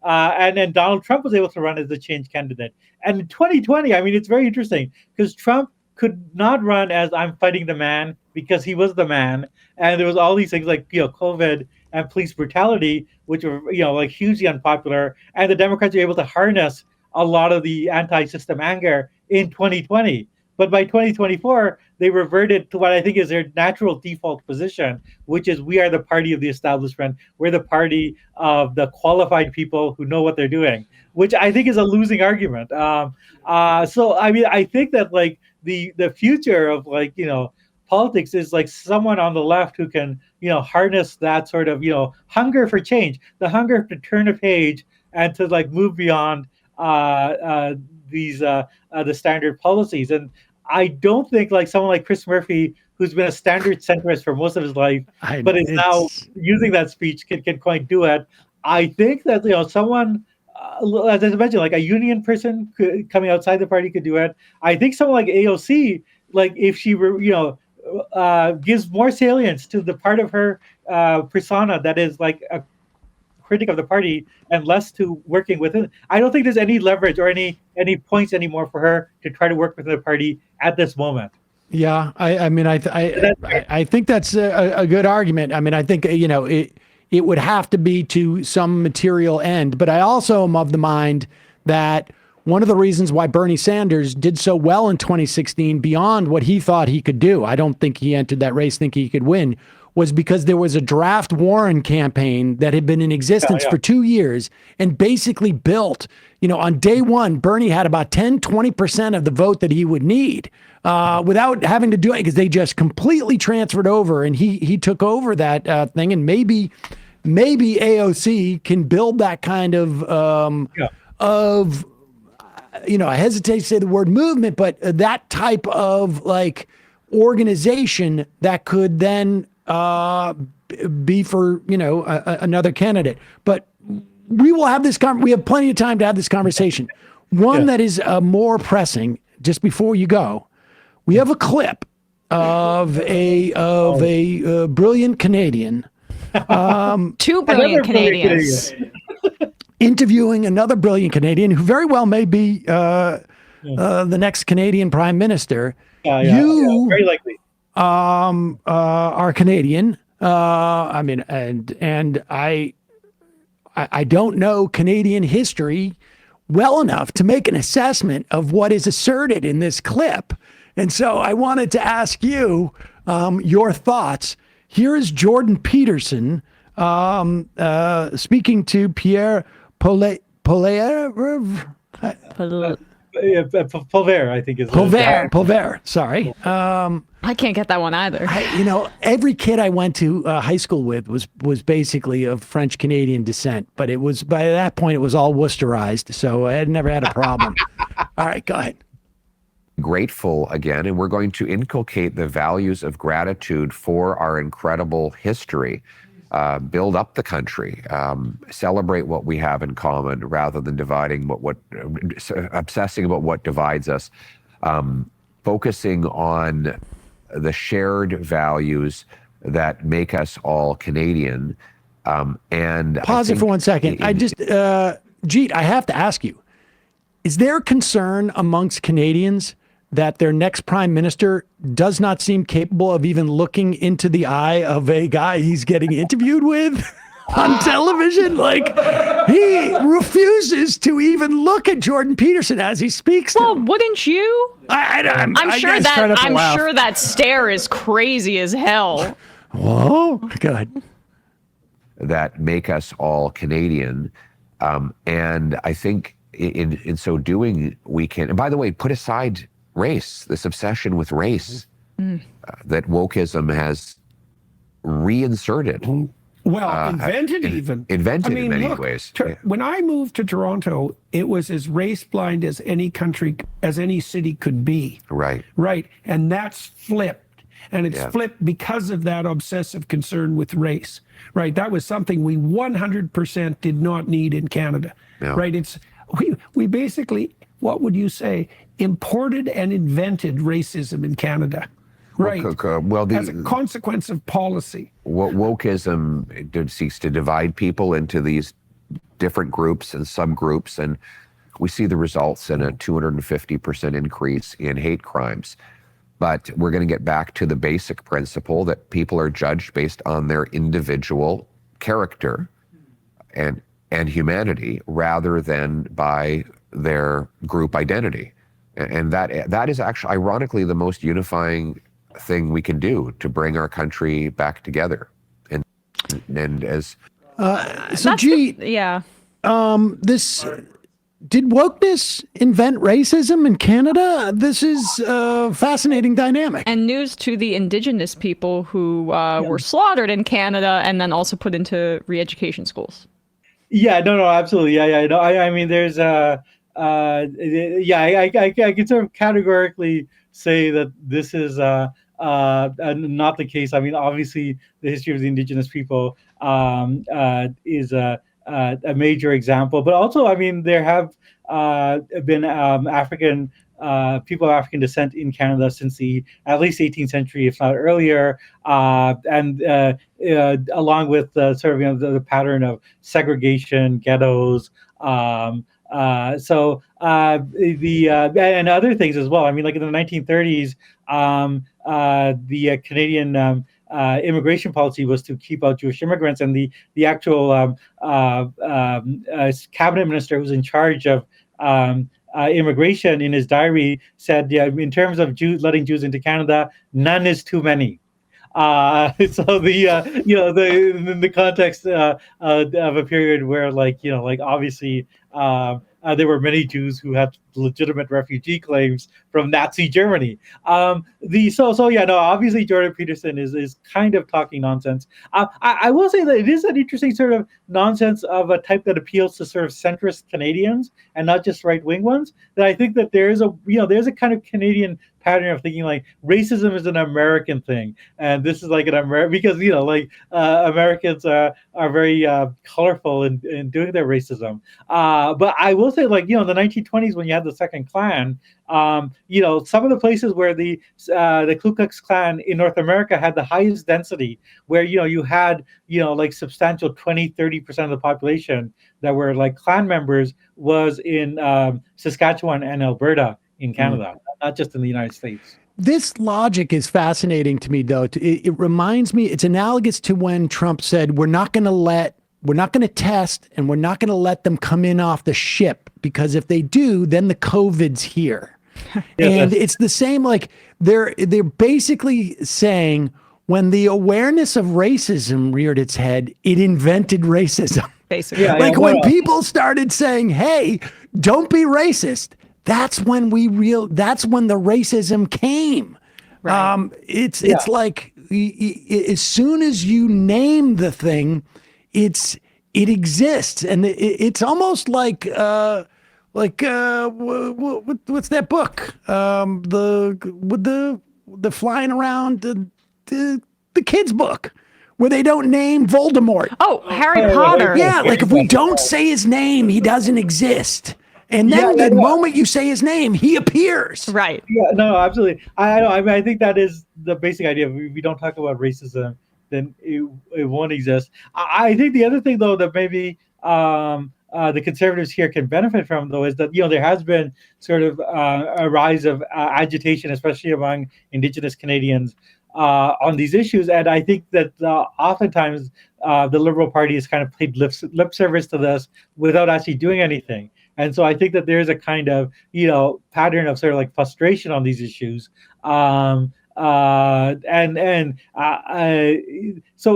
And then Donald Trump was able to run as the change candidate. And in 2020, I mean, it's very interesting because Trump could not run as I'm fighting the man because he was the man. And there was all these things like, COVID and police brutality, which were, like hugely unpopular. And the Democrats were able to harness a lot of the anti-system anger in 2020. But by 2024, they reverted to what I think is their natural default position, which is we are the party of the establishment. We're the party of the qualified people who know what they're doing, which I think is a losing argument. So I mean, I think that like the future of like, politics is like someone on the left who can, harness that sort of, hunger for change, the hunger to turn a page and to like move beyond these the standard policies. And I don't think like someone like Chris Murphy, who's been a standard centrist for most of his life, but is now using that speech, can quite do it. I think that someone, as I mentioned, like a union person coming outside the party could do it. I think someone like AOC, like if she were, gives more salience to the part of her persona that is like a critic of the party and less to working within. I don't think there's any leverage or any points anymore for her to try to work within the party at this moment. Yeah, I mean, I think that's a good argument. I mean, I think it would have to be to some material end, but I also am of the mind that one of the reasons why Bernie Sanders did so well in 2016, beyond what he thought he could do, I don't think he entered that race thinking he could win, was because there was a draft Warren campaign that had been in existence for 2 years and basically built, on day one, Bernie had about 20% of the vote that he would need without having to do it, because they just completely transferred over, and he took over that thing. And maybe AOC can build that kind of I hesitate to say the word movement, but that type of like organization that could then be for, another candidate. But we will have this we have plenty of time to have this conversation. One that is more pressing, just before you go, we have a clip of a brilliant Canadian. Two brilliant Canadians. Interviewing another brilliant Canadian who very well may be the next Canadian Prime Minister. Very likely. Are Canadian. I mean, and I don't know Canadian history well enough to make an assessment of what is asserted in this clip. And so I wanted to ask you your thoughts. Here is Jordan Peterson speaking to Pierre Poilievre. Poilievre, I think is Poilievre. Sorry. I can't get that one either. Every kid I went to high school with was basically of French Canadian descent, but it was by that point it was all Worcesterized, so I had never had a problem. All right, go ahead. Grateful again, and we're going to inculcate the values of gratitude for our incredible history. Build up the country, celebrate what we have in common rather than obsessing about what divides us, focusing on the shared values that make us all Canadian. And pause it for 1 second. Jeet, I have to ask you, is there concern amongst Canadians that their next prime minister does not seem capable of even looking into the eye of a guy he's getting interviewed with on television? Like, he refuses to even look at Jordan Peterson as he speaks to him. Wouldn't you? I'm sure that stare is crazy as hell. Whoa, good. That make us all Canadian. And I think in so doing, we can, and by the way, put aside race, this obsession with race that wokeism has reinserted. Well, invented in many ways. When I moved to Toronto, it was as race blind as any country, as any city could be. Right. Right. And that's flipped. And it's flipped because of that obsessive concern with race. Right. That was something we 100% did not need in Canada. Yeah. Right. We basically, what would you say, imported and invented racism in Canada. Right. As a consequence of policy. Wokeism seeks to divide people into these different groups and subgroups, and we see the results in a 250% increase in hate crimes. But we're going to get back to the basic principle that people are judged based on their individual character and humanity rather than by their group identity. And that is actually, ironically, the most unifying thing we can do to bring our country back together. And as Jeet, did wokeness invent racism in Canada? This is a fascinating dynamic. And news to the indigenous people who were slaughtered in Canada and then also put into re-education schools. Yeah, no, absolutely. Yeah. No, I mean, there's I can sort of categorically say that this is not the case. I mean, obviously, the history of the indigenous people is a major example, but also, I mean, there have been African people of African descent in Canada since at least 18th century, if not earlier, and along with sort of the pattern of segregation, ghettos. And other things as well. I mean, like in the 1930s, the Canadian immigration policy was to keep out Jewish immigrants, and the actual cabinet minister who was in charge of immigration, in his diary said, in terms of letting Jews into Canada, none is too many. So in the context of a period where obviously there were many Jews who had legitimate refugee claims from Nazi Germany. Obviously Jordan Peterson is kind of talking nonsense. I will say that it is an interesting sort of nonsense of a type that appeals to sort of centrist Canadians and not just right-wing ones. That I think that there's a kind of Canadian pattern of thinking like racism is an American thing, and this is like an American, because Americans are very colorful in doing their racism. But I will say, in the 1920s, when you had the Second Klan, some of the places where the Ku Klux Klan in North America had the highest density, where you had substantial 20-30% of the population that were like Klan members, was in Saskatchewan and Alberta in Canada, not just in the United States. This logic is fascinating to me, though. It reminds me, it's analogous to when Trump said, we're not going to test, and we're not going to let them come in off the ship, because if they do, then the COVID's here. And it's the same, like they're basically saying when the awareness of racism reared its head, it invented racism. Basically. When people started saying, hey, don't be racist, that's when the racism came. Right. It's like as soon as you name the thing, it exists, and it's almost like what's that book? The flying around the kids book, where they don't name Voldemort. Oh, Harry Potter. Yeah, like if we don't say his name, he doesn't exist. And then the moment you say his name, he appears. Right. Yeah, no, absolutely. I think that is the basic idea. If we don't talk about racism, then it won't exist. I think the other thing, though, that maybe the conservatives here can benefit from, though, is that there has been sort of a rise of agitation, especially among Indigenous Canadians, on these issues. And I think that oftentimes the Liberal Party has kind of played lip service to this without actually doing anything. And so I think that there's a kind of pattern of sort of like frustration on these issues. So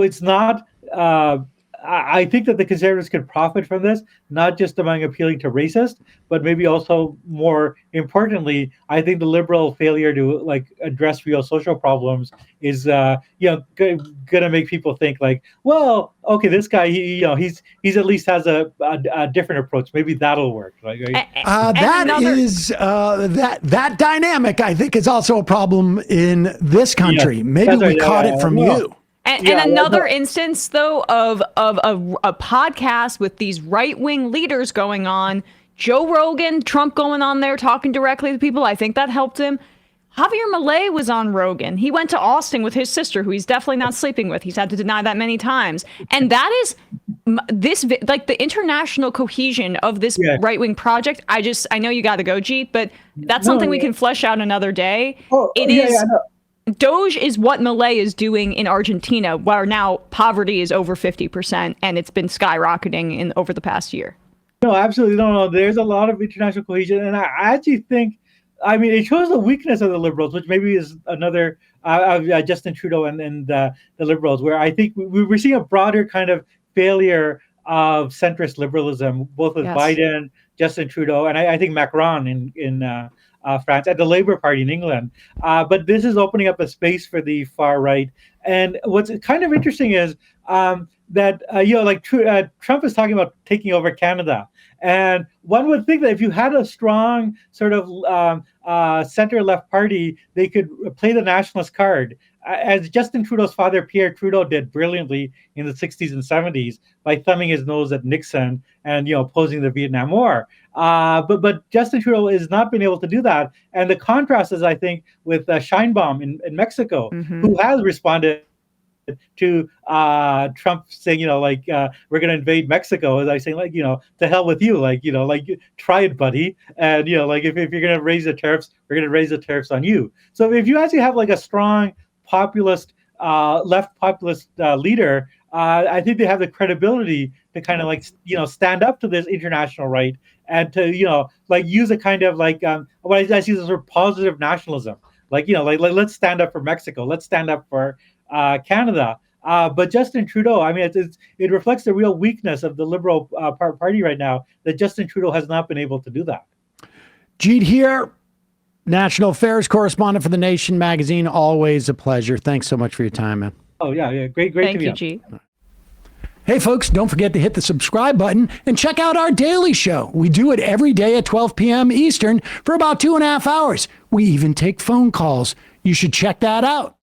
it's not. I think that the conservatives could profit from this, not just among appealing to racists, but maybe also more importantly, I think the Liberal failure to address real social problems is going to make people think like, well, okay, this guy, he's at least has a different approach. Maybe that'll work. That dynamic, I think, is also a problem in this country. Yeah, maybe we caught it from you. And another instance, though, of a podcast with these right-wing leaders going on, Joe Rogan, Trump going on there talking directly to people, I think that helped him. Javier Milei was on Rogan. He went to Austin with his sister, who he's definitely not sleeping with. He's had to deny that many times. And that is the international cohesion of this right-wing project. I know you got to go, Jeet, but that's something we can flesh out another day. Doge is what Milei is doing in Argentina, where now poverty is over 50%, and it's been skyrocketing over the past year. No, absolutely. No. There's a lot of international cohesion, and I actually think I mean, it shows the weakness of the Liberals, which maybe is another Justin Trudeau and the Liberals, where I think we're seeing a broader kind of failure of centrist liberalism, both with Biden, Justin Trudeau, and I think Macron in France, and the Labour Party in England. But this is opening up a space for the far right. And what's kind of interesting is that Trump is talking about taking over Canada. And one would think that if you had a strong sort of center-left party, they could play the nationalist card, as Justin Trudeau's father, Pierre Trudeau, did brilliantly in the 60s and 70s by thumbing his nose at Nixon and, opposing the Vietnam War. But Justin Trudeau has not been able to do that. And the contrast is, I think, with Sheinbaum in Mexico, who has responded to Trump saying, we're going to invade Mexico, as I saying, to hell with you, try it, buddy. And, if you're going to raise the tariffs, we're going to raise the tariffs on you. So if you actually have a strong populist, left populist leader, I think they have the credibility to kind of stand up to this international right and to, use a kind of what I see as sort of positive nationalism. Let's stand up for Mexico. Let's stand up for Canada. But Justin Trudeau, I mean, it reflects the real weakness of the Liberal Party right now, that Justin Trudeau has not been able to do that. Jeet Heer, National Affairs correspondent for The Nation magazine. Always a pleasure. Thanks so much for your time, man. Oh, yeah. Great Thank to be you, on. Jeet. Hey, folks, don't forget to hit the subscribe button and check out our daily show. We do it every day at 12 p.m. Eastern for about 2.5 hours. We even take phone calls. You should check that out.